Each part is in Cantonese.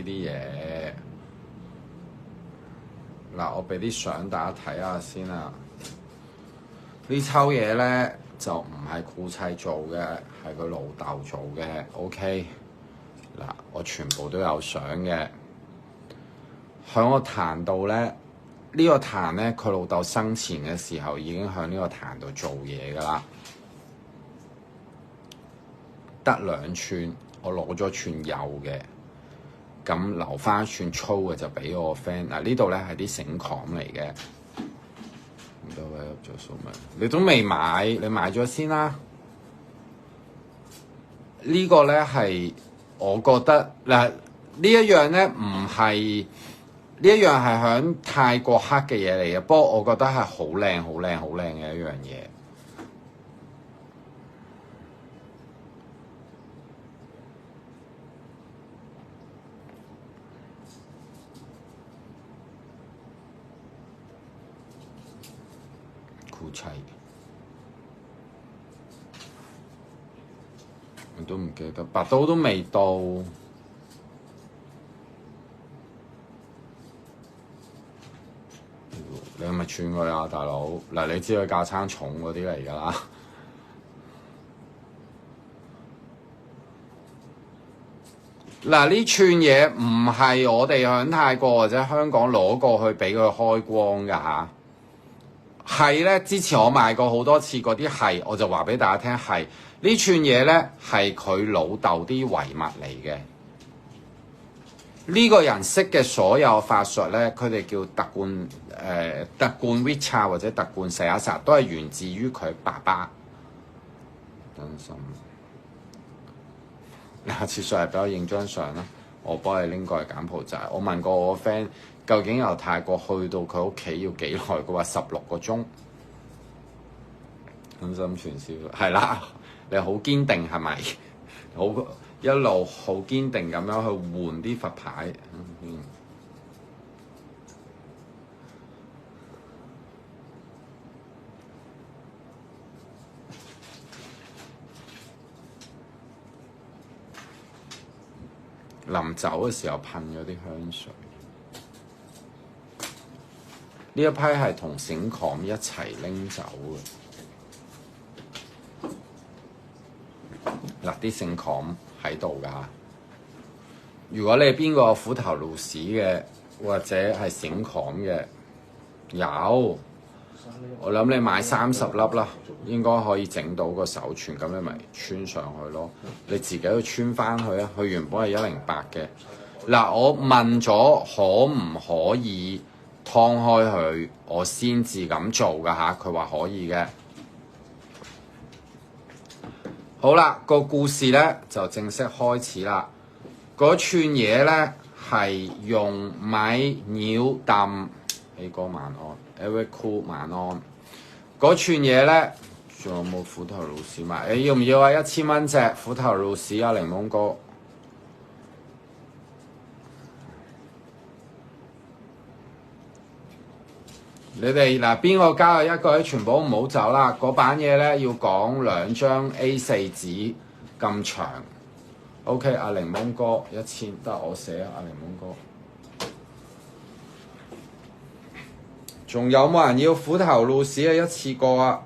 呢啲嘢。嗱，我俾啲相大家睇下先啦。呢抽嘢咧就唔係酷砌做嘅，係佢老豆做嘅。OK， 嗱，我全部都有相嘅。喺個壇度咧，呢個壇咧，佢老豆生前嘅時候已經喺呢個壇度做嘢㗎啦。得2寸，我攞咗寸幼嘅，咁留翻寸粗嘅就俾我個 friend。嗱，呢度咧係啲繩礦嚟嘅。咁多位入咗數未？你都未買，你買咗先啦。呢個咧係我覺得嗱，呢一樣咧唔係呢一樣係響泰國黑嘅嘢嚟嘅，不過我覺得係好靚、好靚、好靚嘅一樣嘢。酷砌，我都唔記得，白刀都未到。你係咪串佢啊，大佬？嗱，你知佢架撐重嗰啲嚟㗎啦。嗱，呢串嘢唔係我哋喺泰國或者香港攞過去俾佢開光㗎嚇。係咧，之前我賣過好多次嗰啲係，我就話俾大家聽係呢串嘢咧係佢老豆啲遺物嚟嘅。呢個人識嘅所有法術咧，佢哋叫特貫Witch 或者特貫射一殺，都係源自於佢爸爸。等陣，你下次上嚟俾我影張相啦，我幫你拎過嚟柬埔寨。我問過我個 friend，究竟由泰國去到佢屋企要幾耐？佢話16個鐘。真心傳銷係啦，你好堅定係咪？好一路好堅定咁樣去換啲佛牌。臨走嘅時候噴咗啲香水。呢一批係同繩礦一齊拎走嘅。嗱，啲繩礦喺度㗎。如果你係邊個虎頭顱屎嘅，或者係繩礦嘅，有。我諗你買30粒啦，應該可以整到個手串，咁你咪穿上去咯。你自己去穿翻去啊，佢原本係108嘅。嗱，我問咗可唔可以劏開佢，我先至咁做㗎吓，佢話可以嘅。好啦，個故事咧就正式開始啦。嗰串嘢咧係用米鳥揼起歌晚安 ，Every Cool 晚安。嗰串嘢咧，仲有冇虎頭顱屎賣？要唔要啊？1000蚊隻虎頭顱屎啊，檸檬哥。你哋嗱，邊個交咗一個咧，全部唔好走啦！嗰版嘢咧要講2張 A4 紙咁長。OK， 阿檸檬哥1000，得我寫啊，阿檸檬哥。仲有冇人要虎頭顱屎啊？一次過啊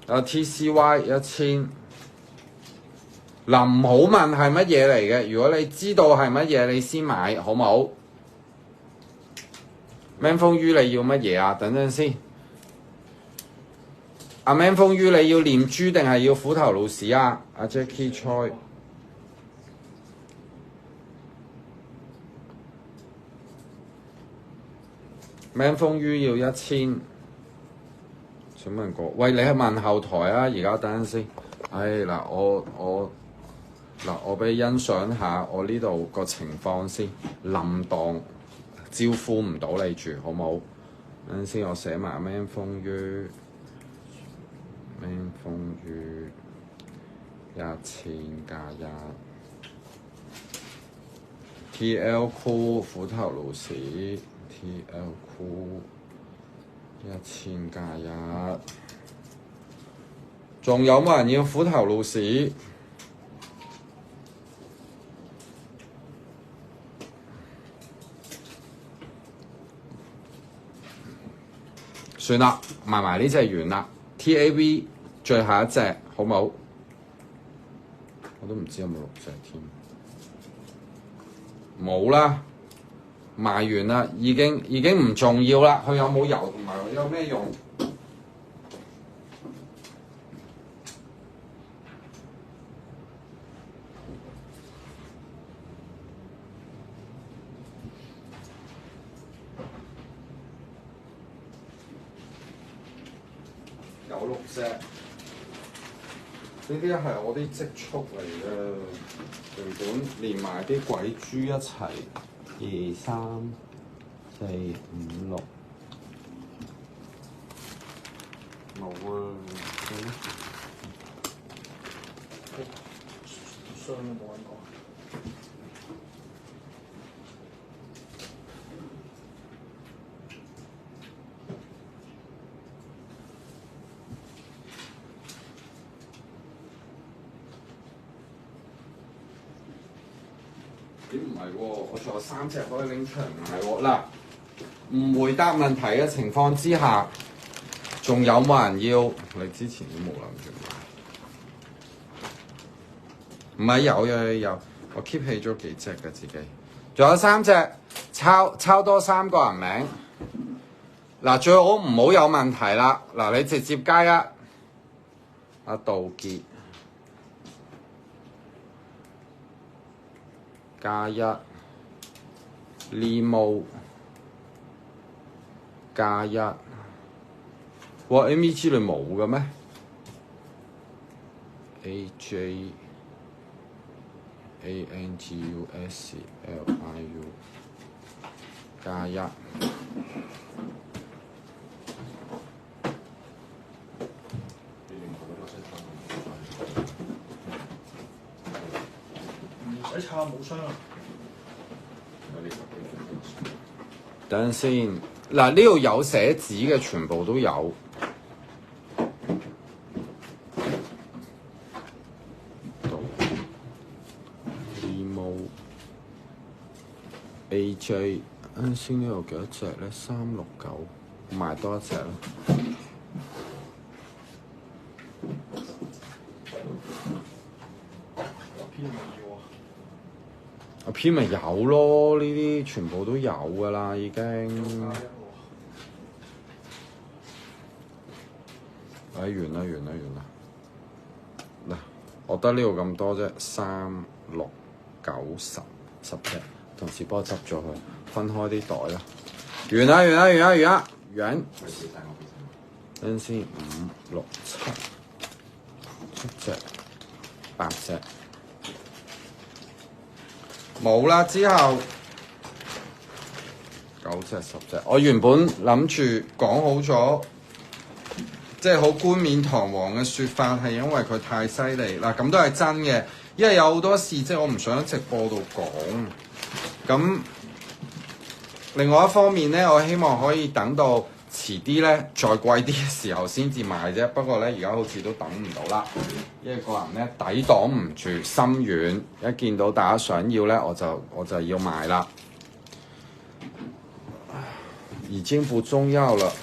！TCY 1000。嗱，唔好問係乜嘢嚟嘅，如果你知道係乜嘢，你先買，好唔好？Man 風魚你要乜嘢啊？等陣先。阿 Man 風魚你要念珠定係要虎頭顱屎啊？阿 Jackie Choi。Man 風魚要1000。請問過？喂，你係問後台啊？而家等陣先。嗱，我俾你欣賞下我呢度個情況先，冧檔招呼唔到你住，好冇？等陣先，我寫埋 Man 風魚，Man 風魚1000+1 TL Cool 虎頭顱屎 TL Cool 1000+1。仲有冇人要虎頭鹿屎？算啦，賣埋呢隻完啦。TAV 最後一隻好冇？我都唔知有冇6隻添。冇啦，賣完啦，已經唔重要啦。佢有冇油同埋有咩用？有6隻，呢啲係我啲積蓄嚟嘅，原本連埋啲鬼豬一齊，2、3、4、5、6，冇啊，箱都冇人講。咦唔係喎，我仲有3隻可以拎出嚟賣喎。嗱，唔回答問題嘅情況之下，仲有冇人要？你之前都冇諗住買。唔係有，我 keep 起咗幾隻嘅自己。仲有3隻，抄多3個人名。嗱，最好唔好有問題啦。嗱，你直接加一阿杜傑。加一 Limo 加一，哇 MEG 你冇嘅咩 ？AJ ANGUSLIU 加一，唔使抄冇箱啊！等陣先，嗱呢度有寫紙嘅全部都有。Limo AJ， 啱先呢度幾多隻咧？369，買多一隻啦。阿 P 咪有咯，呢啲全部都有㗎啦，已經。完啦！嗱，我得呢度咁多啫，3、6、9、10隻，同時幫我執咗佢，分開啲袋啦。完啦！等陣先，5、6、7隻，8隻。冇啦，之後9隻、10隻。我原本諗住講好咗，即係好冠冕堂皇嘅説法，係因為佢太犀利嗱，咁都係真嘅。因為有好多事，即係我唔想喺直播度講。咁另外一方面咧，我希望可以等到遲啲咧，再貴啲嘅時候先至買啫。不過咧，而家好似都等唔到啦，因為個人咧抵擋唔住心軟，一見到大家想要咧，我就要買啦。已經不重要了。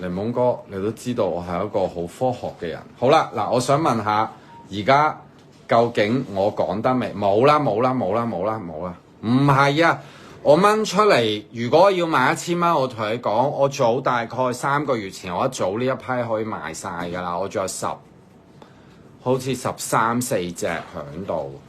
檸檬哥，你都知道我係一個好科學嘅人。好啦，嗱，我想問下，而家究竟我講得未？冇啦，唔係啊！我掹出嚟，如果要賣1000蚊，我同你講，我早大概3個月前，我一早呢一批可以賣晒㗎啦。我仲有好似13、14隻喺度。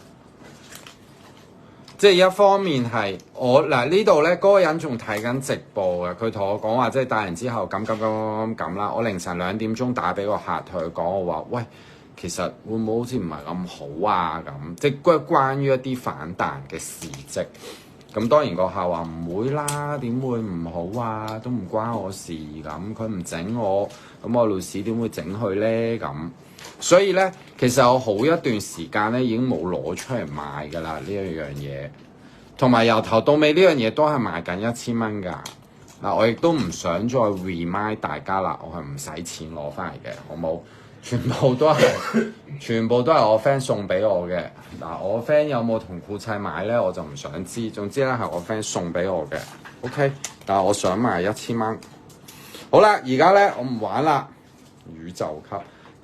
即係一方面係我嗱呢度咧，嗰個人仲睇緊直播嘅，佢同我講話，即係帶完之後咁啦。我凌晨2點鐘打俾個客，同佢講我話，喂，其實會唔會好似唔係咁好啊？咁即係關於一啲反彈嘅事蹟。咁當然個客話唔會啦，點會唔好啊？都唔關我事咁，佢唔整我，咁我老屎點會整佢咧？咁所以咧，其實我好一段時間咧已經冇攞出嚟賣㗎啦呢一樣嘢，同埋由頭到尾呢樣嘢都係賣緊1000蚊㗎。嗱，我亦都唔想再 remind 大家啦，我係唔使錢攞翻嚟嘅，好冇？全部都係我 friend 送俾我嘅。嗱，我 friend 有冇同酷砌買咧，我就唔想知。總之咧係我 friend 送俾我嘅。OK， 但係我想買1000蚊。好啦，而家咧我唔玩啦，宇宙級。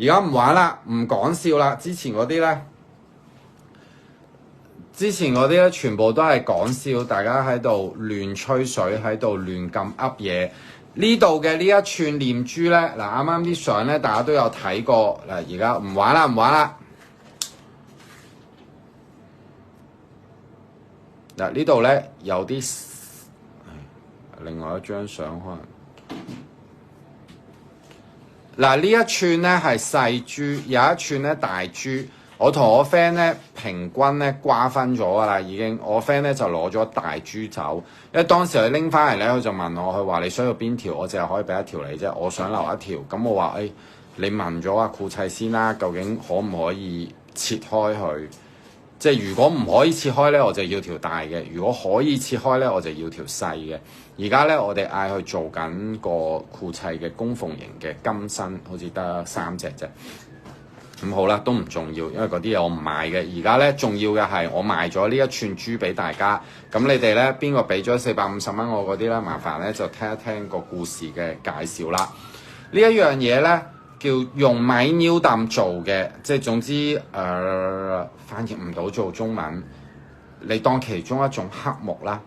而家唔玩啦，唔講笑啦。之前嗰啲咧，全部都係講笑，大家喺度亂吹水，喺度亂咁噏嘢。呢度嘅呢一串念珠咧，嗱啱啱啲相咧，大家都有睇過。嗱，而家唔玩啦。嗱，呢度咧有啲，另外一張相可能。嗱，呢一串咧係細珠，有一串咧大珠。我同我 friend 咧平均咧瓜分咗㗎啦，已經。我 friend 咧就攞咗大珠走，因為當時佢拎翻嚟咧，佢就問我，佢話你需要邊條？我淨係可以俾一條你啫，我想留一條。咁我話你問咗阿酷砌先啦，究竟可唔可以切開佢？即係如果唔可以切開咧，我就要條大嘅；如果可以切開咧，我就要條細嘅。而家咧，我哋嗌佢做緊個酷砌嘅供奉型嘅金身，好似得3隻啫。咁好啦，都唔重要，因為嗰啲嘢我唔賣嘅。而家咧重要嘅係我賣咗呢一串珠俾大家。咁你哋咧邊個俾咗450蚊我嗰啲咧，麻煩咧就聽一聽個故事嘅介紹啦。呢一樣嘢咧叫用米尿氮做嘅，即係總之翻譯唔到做中文，你當其中一種黑木啦。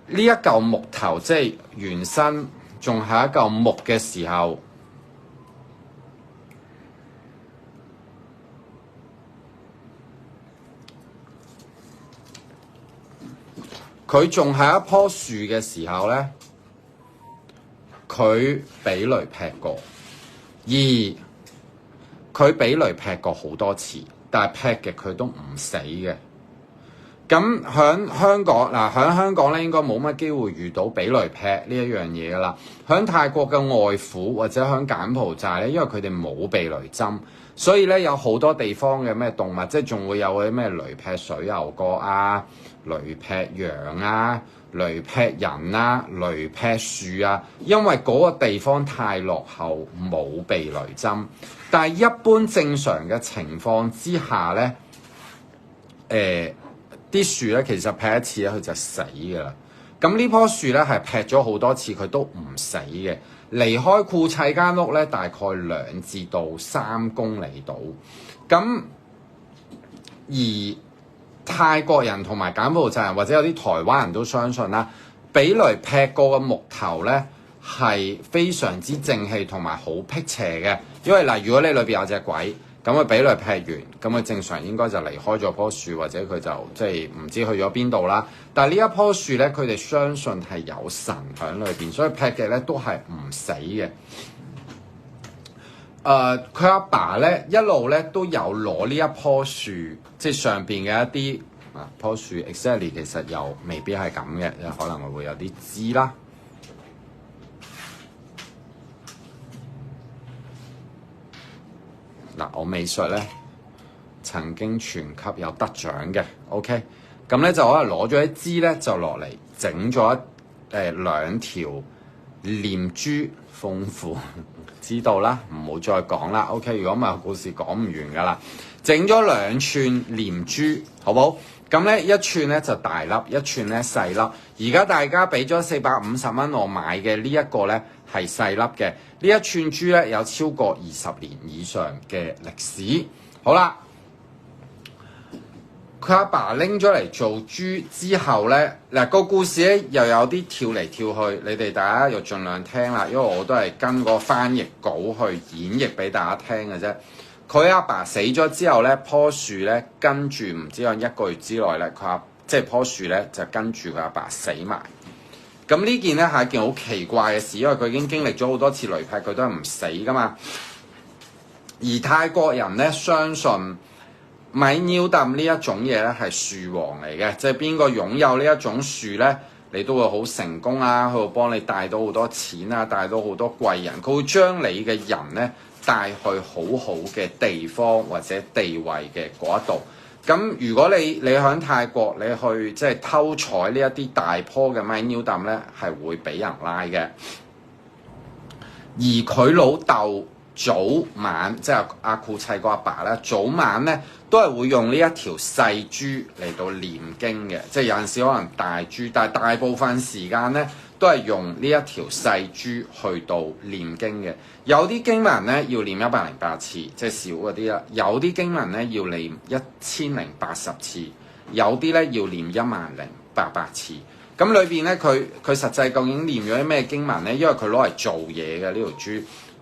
呢一嚿木頭即係原身仲係一嚿木嘅時候，佢仲係一棵樹嘅時候咧，佢俾雷劈過，而佢俾雷劈過好多次，但係劈極佢都唔死嘅。咁喺香港嗱，喺香港咧應該冇乜機會遇到俾雷劈呢一樣嘢噶啦。喺泰國嘅外府或者喺柬埔寨咧，因為佢哋冇避雷針，所以咧有好多地方嘅咩動物，即係仲會有嗰啲咩雷劈水牛角啊、雷劈羊啊、雷劈人啊、雷劈樹啊，因為嗰個地方太落後，冇避雷針。但係一般正常嘅情況之下咧，啲樹咧其實劈一次咧佢就死㗎啦。咁呢棵樹咧係劈咗好多次佢都唔死嘅。離開酷砌間屋咧大概2至到3公里度。咁而泰國人同埋柬埔寨人或者有啲台灣人都相信啦，俾雷劈過嘅木頭咧係非常之正氣同埋好辟邪嘅。因為嗱，如果你裏邊有隻鬼，咁佢俾雷劈完，咁佢正常應該就離開咗棵樹，或者佢就即係唔知去咗邊度啦。但係呢一棵樹咧，佢哋相信係有神喺裏邊，所以劈嘅咧都係唔死嘅。佢阿爸咧一路咧都有攞呢一棵樹，即係上邊嘅一啲棵樹 exactly 其實又未必係咁嘅，可能會有啲枝啦。嗱，我美術咧曾經全級有得獎嘅 ，OK， 咁咧就可能攞咗一支咧就落嚟整咗2條念珠，豐富知道啦，唔好再講啦 ，OK， 如果唔係故事講唔完噶啦，整咗2串念珠，好冇？咁咧一串咧就大粒，一串咧細粒。而家大家俾咗450蚊我買嘅呢一個咧係細粒嘅，呢一串珠咧有超過20年以上嘅歷史。好啦，佢阿爸拎咗嚟做珠之後咧，嗱個故事咧又有啲跳嚟跳去，你哋大家又盡量聽啦，因為我都係跟個翻譯稿去演繹俾大家聽嘅啫。佢阿爸死咗之後咧，棵樹咧跟住唔知喺1個月之內咧，即係棵樹咧就跟住佢阿爸死埋。咁呢件咧係一件好奇怪嘅事，因為佢已經經歷咗好多次雷劈，佢都係唔死噶嘛。而泰國人咧相信米尿氮呢一種嘢咧係樹王嚟嘅，即係邊個擁有呢一種樹咧，你都會好成功啊！佢會幫你帶到好多錢啊，帶到好多貴人，佢會將你嘅人咧帶去好好嘅地方或者地位嘅嗰一度。咁如果你喺泰國你去即係偷採呢一啲大棵嘅米尿抌咧，係會俾人拉嘅。而佢老豆早晚即係阿庫砌個阿爸咧，早晚咧都係會用呢一條細珠嚟到念經嘅，即係有陣時可能大珠，但係大部分時間咧都係用呢一條細珠去到念經嘅。有啲經文咧要念108次，即係少嗰啲啦；有啲經文咧要念1080次，有啲咧要念10800次。咁裏邊咧，佢實際究竟念咗啲咩經文咧？因為佢攞嚟做嘢嘅呢條珠，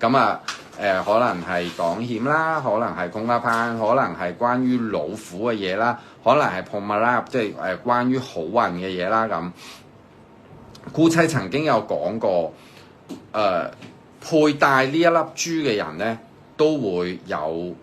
咁啊可能係擋險啦，可能係公家攀，可能係關於老虎嘅嘢啦，可能係碰物啦，即係關於好運嘅嘢啦咁。顧砌曾經有講過，佩戴呢一粒珠嘅人咧，都會有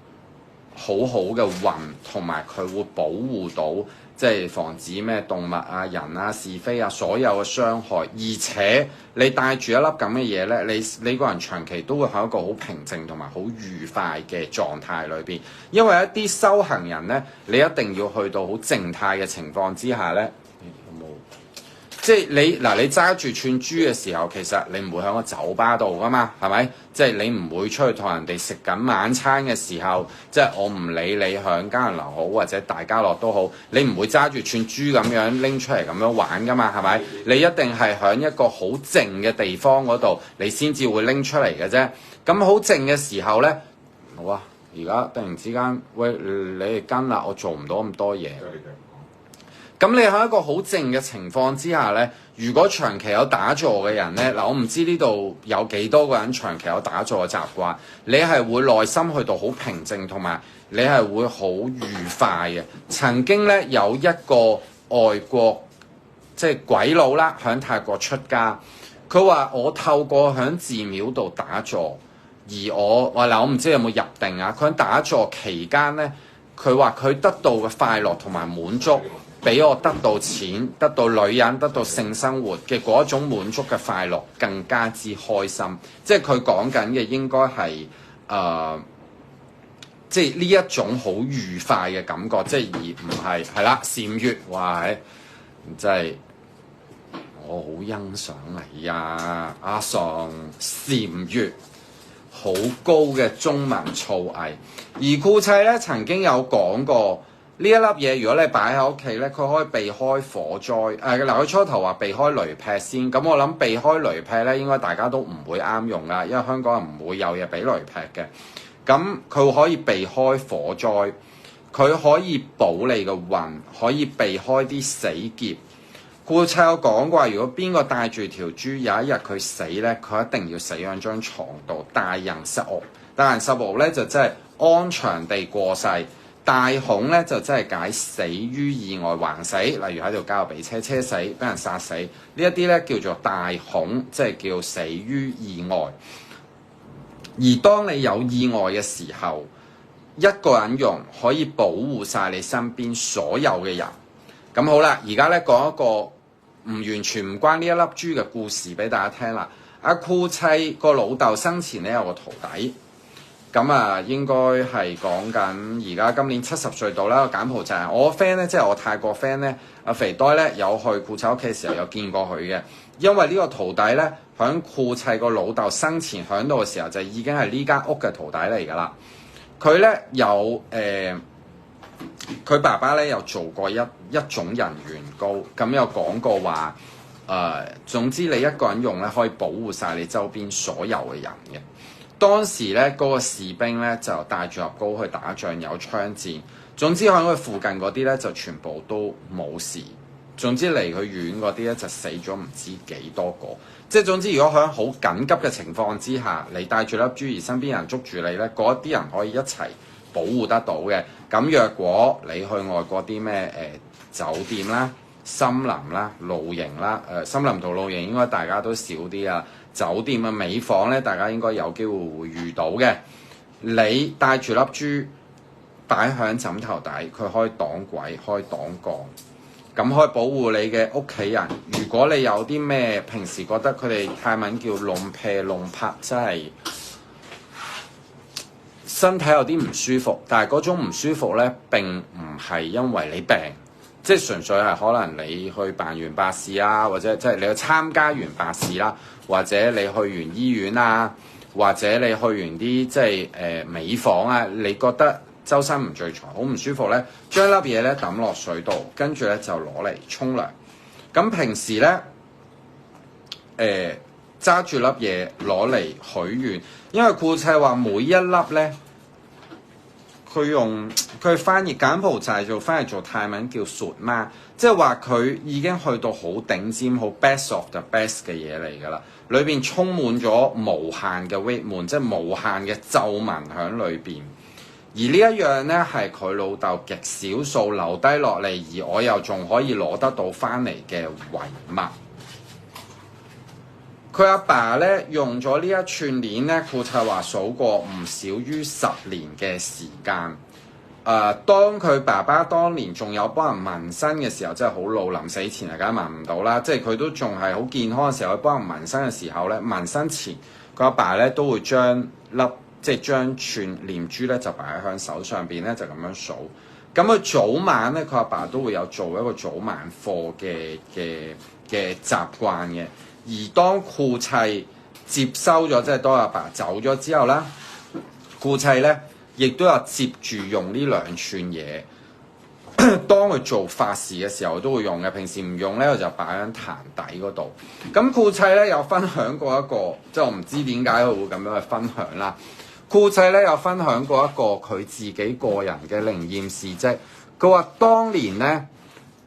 好好嘅運，同埋佢會保護到。即係防止咩動物啊、人啊、是非啊，所有嘅傷害。而且你帶住一粒咁嘅嘢咧，你個人長期都會喺一個好平靜同埋好愉快嘅狀態裏邊。因為一啲修行人咧，你一定要去到好靜態嘅情況之下咧，有冇？即係你揸住串珠嘅時候，其實你唔會喺個酒吧度噶嘛，係咪？即係你唔會出去同人哋食緊晚餐嘅時候，即係我唔理你響嘉人樓好或者大家樂都好，你唔會揸住串珠咁樣拎出嚟咁樣玩噶嘛，係咪？你一定係響一個好靜嘅地方嗰度，你先至會拎出嚟嘅啫。咁好靜嘅時候咧，好啊！而家突然之間，喂，你哋跟啦，我做唔到咁多嘢。咁你喺一個好靜嘅情況之下咧，如果長期有打坐嘅人咧，嗱我唔知呢度有幾多個人長期有打坐嘅習慣，你係會內心去到好平靜，同埋你係會好愉快嘅。曾經咧有一個外國即係鬼佬啦，喺泰國出家，佢話我透過喺寺廟度打坐，而我唔知有冇入定啊？佢喺打坐期間咧，佢話佢得到嘅快樂同埋滿足，比我得到錢、得到女人、得到性生活嘅嗰一種滿足嘅快樂更加之開心。即係佢講緊嘅應該係即係呢一種好愉快嘅感覺，即係而唔係係啦禪月，哇！真係我好欣賞你啊，阿尚禪月好高嘅中文造詣。而顧砌咧曾經有講過。呢一粒嘢，如果你擺喺屋企咧，佢可以避開火災。佢初頭話避開雷劈先，咁我諗避開雷劈咧，應該大家都唔會啱用噶，因為香港人唔會有嘢俾雷劈嘅。咁佢可以避開火災，佢可以保你嘅運，可以避開啲死劫。顧砌有講過，如果邊個帶住條珠，有一日佢死咧，佢一定要死喺張床度，大人失屋。大人失屋咧就真係安詳地過世。大恐咧就真係解死於意外橫死，例如喺條街度俾車死，俾人殺死，呢一啲咧叫做大恐，即係叫死於意外。而當你有意外嘅時候，一個人用可以保護晒你身邊所有嘅人。咁好啦，而家咧講一個唔完全唔關呢一粒珠嘅故事俾大家聽啦。阿顧砌個老豆生前咧有個徒弟。咁啊，應該係講緊而家今年70歲到啦。柬埔寨我 friend 咧，即係我泰國 friend 咧，阿肥呆咧有去顧砌屋企嘅時候有見過佢嘅，因為呢個徒弟咧響顧砌個老豆生前響度嘅時候就已經係呢間屋嘅徒弟嚟㗎啦。佢咧有佢爸爸咧有做過一種人緣膏，咁有講過話總之你一個人用咧可以保護晒你周邊所有嘅人嘅。當時咧嗰個士兵咧就帶住入膏去打仗，有槍戰。總之喺佢附近嗰啲咧就全部都冇事。總之離佢遠嗰啲咧就死咗唔知幾多個。即係總之，如果喺好緊急嘅情況之下，你帶住粒珠而身邊人捉住你咧，嗰一啲人可以一齊保護得到嘅。咁若果你去外國啲咩酒店啦、森林啦、露營啦，森林同露營應該大家都少啲啊。酒店嘅尾房咧，大家應該有機會會遇到嘅。你帶住粒珠擺喺枕頭底，佢可以擋鬼，可以擋降，咁可以保護你嘅屋企人。如果你有啲咩平時覺得佢哋泰文叫弄撇弄拍，真係身體有啲唔舒服，但係嗰種唔舒服咧並唔係因為你病，即係純粹係可能你去辦完白事啊，或者即係你去參加完白事啦，或者你去完醫院啊，或者你去完啲即係美房啊，你覺得周身唔聚財，好唔舒服咧，將粒嘢咧抌落水度，跟住咧就攞嚟沖涼。咁平時咧揸住粒嘢攞嚟許願，因為庫砌話每一粒咧，佢翻譯柬埔寨做翻譯做泰文叫術嘛，即係話佢已經去到好頂尖、好 best of the best 嘅嘢嚟㗎啦。裏邊充滿咗無限嘅 weight 門，即係無限嘅咒文喺裏邊。而呢一樣呢，係佢老豆極少數留低落嚟，而我又仲可以攞得到翻嚟嘅遺物。佢阿爸呢，用咗呢一串鏈呢，庫砌話數過唔少於10年嘅時間。當佢爸爸當年仲有幫人紋身嘅時候，真係好老，臨死前係梗係紋唔到啦。即係佢都仲係好健康嘅時候，去幫人紋身嘅時候呢，紋身前佢阿爸呢都會將串念珠咧就擺喺手上邊咧，就咁樣數。咁佢早晚咧，佢阿爸都會有做一個早晚課嘅習慣嘅。而當庫砌接收咗，即係當阿爸走咗之後啦，庫砌咧亦都有接住用呢兩串嘢。當佢做法事嘅時候都會用嘅，平時唔用咧，我就擺喺壇底嗰度。咁庫砌咧有分享過一個，即係我唔知點解佢會咁樣去分享啦。庫砌咧有分享過一個佢自己個人嘅靈驗事蹟。佢話當年咧，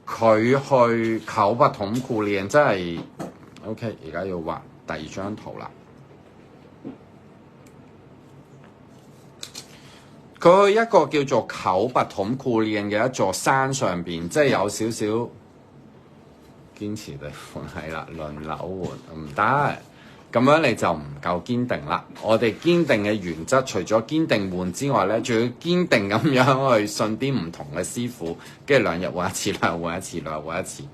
佢去求不同庫練，真係 OK。而家要畫第二張圖啦。佢去一個叫做求不同庫練嘅一座山上邊，即係有少少堅持地換係啦，輪流換唔得。咁樣你就唔夠堅定啦。我哋堅定嘅原則，除咗堅定換之外咧，仲要堅定咁樣去信啲唔同嘅師傅，跟住2日換一次，2日換一次，2日換一次。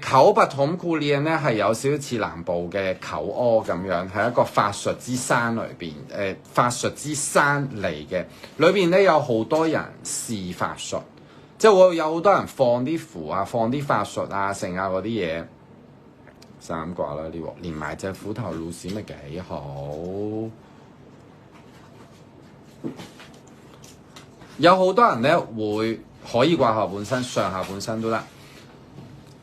求不同庫練咧係有少少似南部嘅求柯咁樣，係一個法術之山裏邊，法術之山嚟嘅。裏邊咧有好多人試法術，即係會有好多人放啲符啊，放啲法術啊，剩啊嗰啲嘢。3卦啦呢鑊，連埋隻虎頭鹿屎咪幾好。有好多人咧會可以掛下半身，上下半身都得。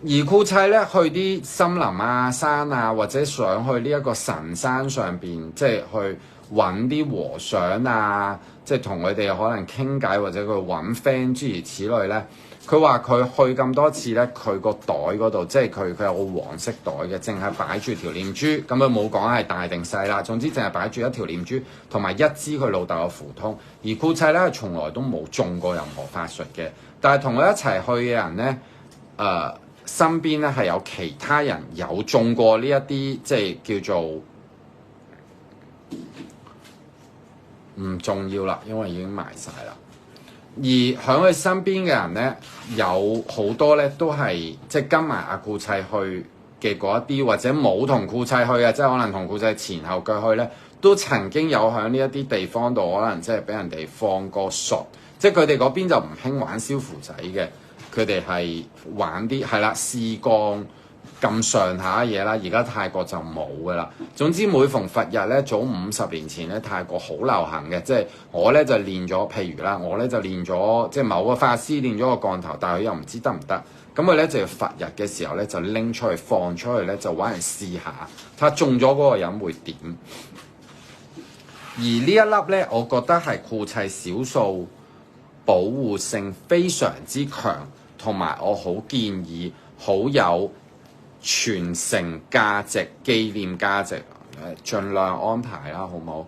而庫砌咧去啲森林啊、山啊，或者上去呢一個神山上邊，即係去揾啲和尚啊，即係同佢哋可能傾偈，或者佢揾 friend 諸如此類咧。佢話佢去咁多次咧，佢個袋嗰度，即係佢有個黃色袋嘅，淨係擺住條念珠，咁佢冇講係大定細啦。總之淨係擺住一條念珠同埋一支佢老豆嘅符通。而庫砌咧，從來都冇中過任何法術嘅。但係同佢一齊去嘅人咧，身邊咧係有其他人有中過呢一啲，即係叫做唔重要啦，因為已經埋晒啦。而喺佢身邊嘅人咧，有好多咧都係即係跟埋阿庫砌去嘅嗰一啲，或者冇同庫砌去嘅，即係可能同庫砌前後腳去咧，都曾經有喺呢一啲地方度，可能即係俾人哋放過術，即係佢哋嗰邊就唔興玩燒符仔嘅，佢哋係玩啲係啦試降咁上下嘢啦。而家泰國就冇噶啦。總之每逢佛日咧，早50年前咧，泰國好流行嘅，即係我咧就練咗，譬如啦，我咧就練咗，即係某個法師練咗個降頭，但係佢又唔知得唔得，咁佢咧就要佛日嘅時候咧就拎出去放出去咧，就揾人試下，睇下中咗嗰個人會點。而呢一粒咧，我覺得係庫砌少數保護性非常之強，同埋我好建議好有傳承價值、紀念價值，盡量安排啦，好唔好？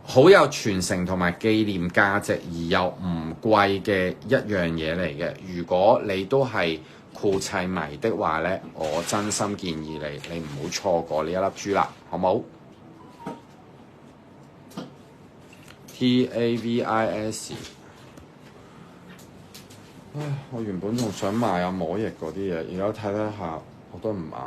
好有傳承同埋紀念價值而又唔貴嘅一樣嘢嚟嘅。如果你都係庫砌迷的話咧，我真心建議你唔好錯過呢一粒珠啦，好唔好？TAVIS。唉，我原本仲想買阿摸液嗰啲嘢，而家睇下，我都唔買。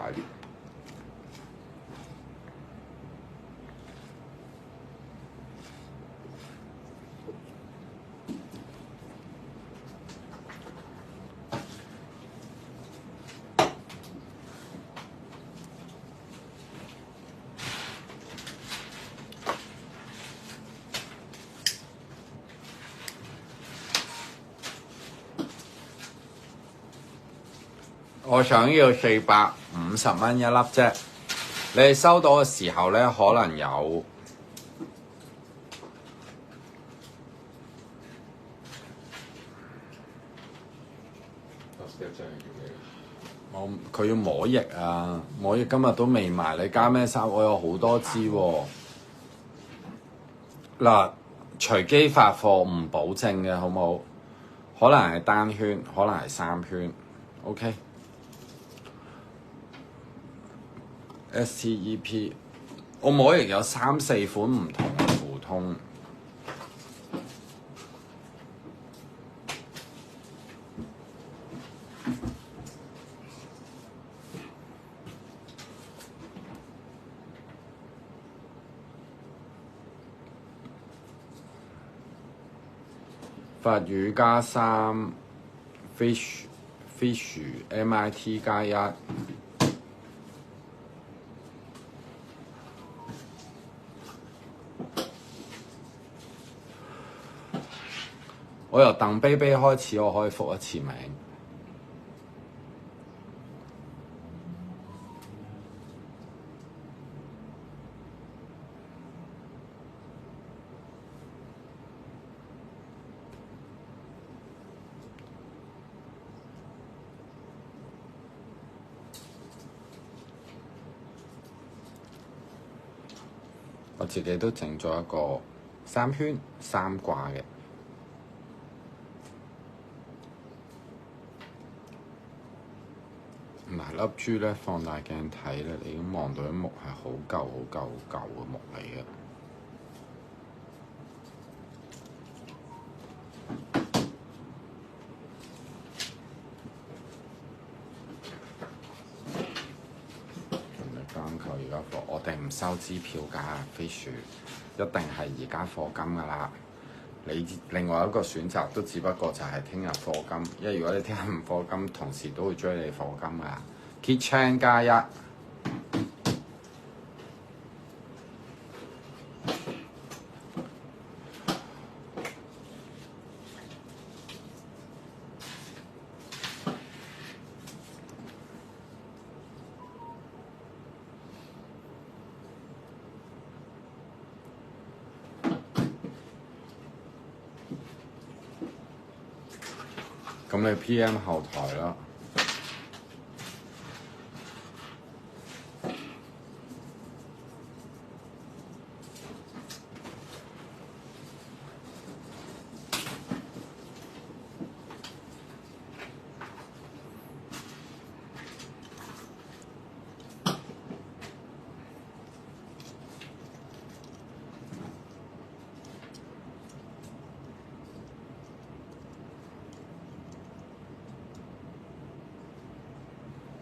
我想要450蚊一粒啫。你哋收到嘅時候咧，可能有佢要摸翼啊！摸翼今日都未埋，你加咩衫？我有好多支喎。嗱，隨機發貨唔保證嘅，好冇？可能係單圈，可能係3圈。OK。STEP， 我摸翼有3、4款唔同嘅符通。法語加3 fish MIT 加1。我由鄧啤啤開始，我可以復一次名。我自己都整咗一個3圈3掛嘅。嗱，粒珠咧放大鏡睇咧，你已經望到啲木係好舊好舊好舊嘅木嚟嘅。單購而家貨，我哋唔收支票㗎，飛鼠一定係而家課金㗎啦。你另外一個選擇都只不過就係聽日課金，因為如果你聽日唔課金，同時都會追你課金㗎。Kitchen 加1。咁你 PM 後台啦。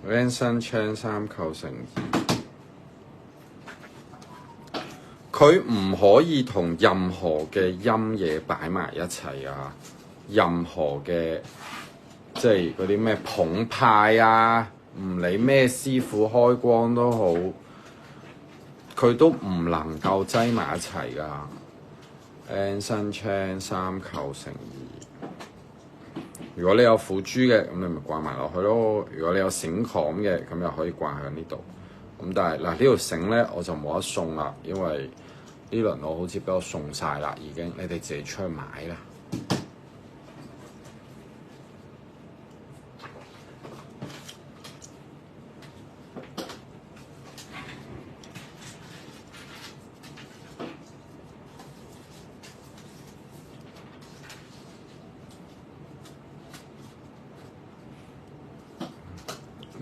Vincent Chan 3構成2，佢唔可以同任何嘅陰嘢擺埋一齊啊！任何嘅即係嗰啲咩捧派啊，唔理咩師傅開光都好，佢都唔能夠擠埋一齊噶。Vincent Chan 3構成2。如果你有輔珠嘅，咁你咪掛埋落去咯。如果你有繩綁嘅，咁又可以掛喺呢度。咁但係嗱，呢條繩咧我就冇得送啦，因為呢輪我好似俾我送晒啦，已經。你哋自己出去買啦。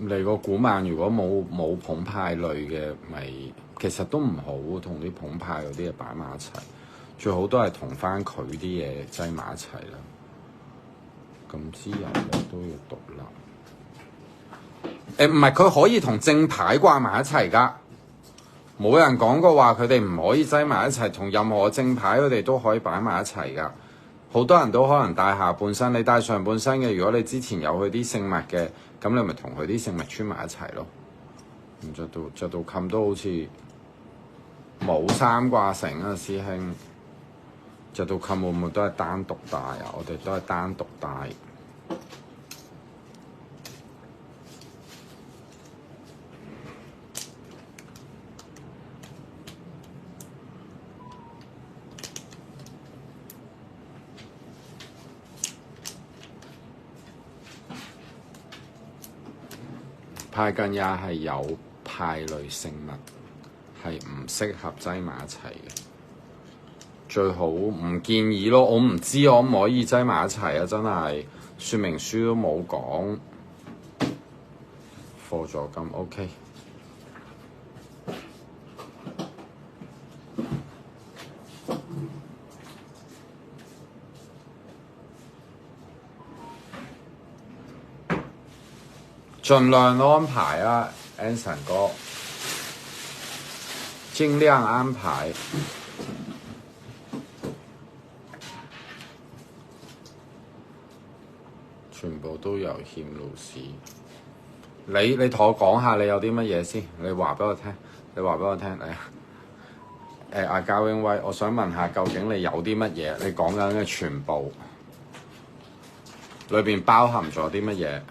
你個古曼如果冇捧派類嘅，咪其實都唔好同啲捧派嗰啲嘢擺埋一齊，最好都係同翻佢啲嘢擠埋一齊啦。咁之油咧都要獨立。唔係佢可以同正牌掛埋一齊㗎，冇人講過話佢哋唔可以擠埋一齊，同任何正牌佢哋都可以擺埋一齊㗎。好多人都可能戴下半身，你戴上半身嘅，如果你之前有佢啲聖物嘅，咁你咪同佢啲聖物穿埋一齊咯。咁着到冚都好似冇3掛繩啊，師兄。着到冚會唔會都係單獨戴啊？我哋都係單獨戴。太根也係有派類性物，係唔適合擠埋一齊嘅。最好唔建議咯，我唔知可唔可以擠埋一齊啊！真係說明書都冇講。輔助金 OK。盡量安排啊 ，Anson 哥，盡量安排。全部都有欠老師。你同我講下你有啲乜嘢先？你話俾我聽。你話俾我聽嚟。阿嘉永威，我想問下，究竟你有啲乜嘢？你講緊嘅全部裏邊包含咗啲乜嘢？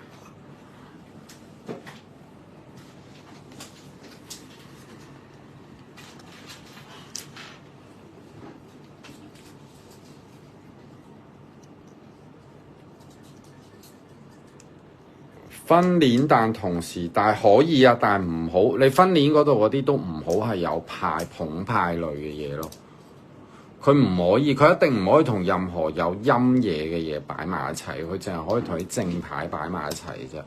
分鏈但同時，但係可以啊，但係唔好。你分鏈嗰度嗰啲都唔好係有捧派類嘅嘢咯。佢唔可以，佢一定唔可以同任何有陰嘢嘅嘢擺埋一齊。佢淨係可以同啲正牌擺埋一齊啫。